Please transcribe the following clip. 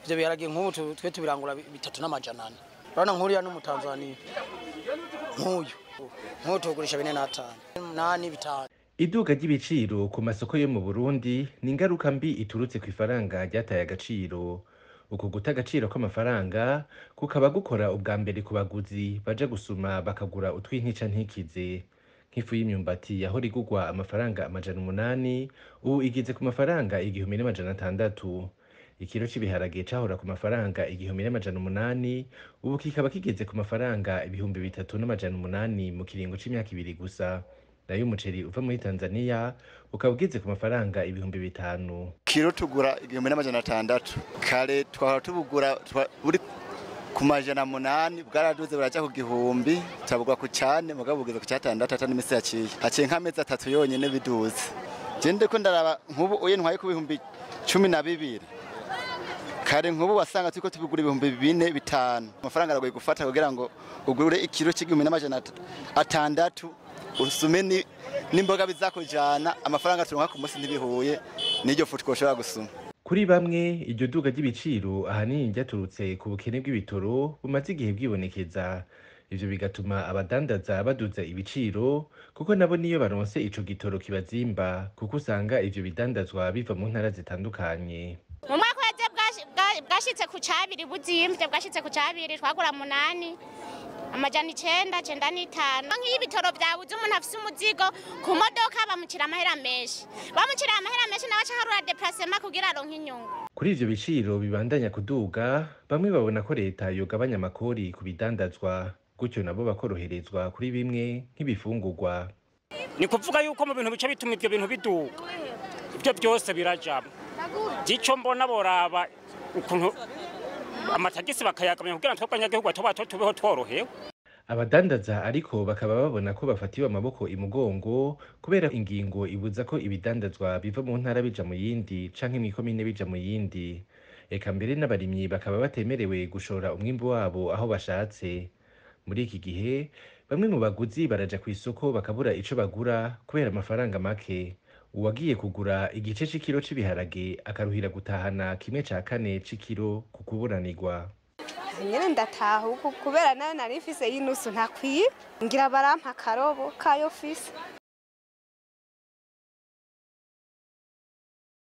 ivyo biharage nk'ubu twe tubirangura 3,400. Urabona nkuriya n'umutanzania nk'uyu tugurisha 4,500. Iduka ry'ibiciro ku masoko yo mu Burundi ni ingaruka mbi iturutse ku ifaranga ryataye agaciro. Uku guta agaciro kw'amafaranga kukaba gukora ubwa mbere ku baguzi baja gusuma bakagura utw'intica ntikize. Nk'ifu y'imyumbati yahora igurwa amafaranga 800 ubu igeze ku mafaranga 1,600. Ikiro c'ibiharage cahora ku mafaranga 1,800 ubu kikaba kigeze ku mafaranga 3,800 mu kiringo c'imyaka 2 gusa. Nayo umuceri uva muri Tanzania ukaba ugeze ku mafaranga 5,000. Kiro tugura 1,600. Kare twahora tubugura buri ku 800 bwaraduze buraja ku 1,000 tabugwa ku cyane mugabo bugeze ku 600 atani imisi yaciye. Haciye nk'amezi 3 yonyene biduze. Je ndiko ndaraba nk'ubu uye ntwaye ku 12,000. Kare nk'ubu wasanga turiko tubigura 4,500. Amafaranga aragoye gufata kugira ngo ugure ikiro c'1,600 usume n'imboga bizakujana amafaranga turonka ku munsi ntibihuye n'iryo futi koshobora gusuma. Kuri bamwe iryo duga ry'ibiciro ahanini ryaturutse ku bukene bw'ibitoro bumaze igihe bwibonekeza. Ivyo bigatuma abadandaza baduza ibiciro kuko nabo niyo baronse ico gitoro kibazimba kuko usanga ivyo bidandazwa biva mu ntara zitandukanye. Mu mwaka bwashitse ku cabiri buzimvye bwashitse ku cabiri twagura 8 amajana 9,95. Nk'ibitoro vyabuze umuntu afise umuzigo ku modoka bamucira amahera menshi nawe acaharura déplacement kugira aronke inyungu. Kuri ivyo biciro bibandanya kuduga bamwe babona ko leta yogabanya amakori ku bidandazwa gutyo nabo bakoroherezwa kuri bimwe nk'ibifungurwa. Ni kuvuga yuko mu bintu bice bituma ivyo bintu biduga ivyo byose birajamo. Gico mbona boraba ukuntu amatagisi bakayagamya kugira ngo Abanyagihugu tubeho tworohewe. Abadandaza ariko bakaba babona ko bafatiwe amaboko imugongo kubera ingingo ibuza ko ibidandazwa biva mu ntara bija mu yindi canke imikomine bija mu yindi. Eka mbere n'abarimyi bakaba batemerewe gushora umwimbu wabo aho bashatse. Muri iki gihe bamwe mu baguzi baraja ku isoko bakabura ico bagura kubera amafaranga make. Uwagiye kugura igice c'ikiro c'ibiharage akaruhira gutahana 1/4 c'ikiro ku kuburanirwa. Nyene ndataha kubera nayo nari mfise y'inusu ntakwiye ngira barampa akarobo kayo fise.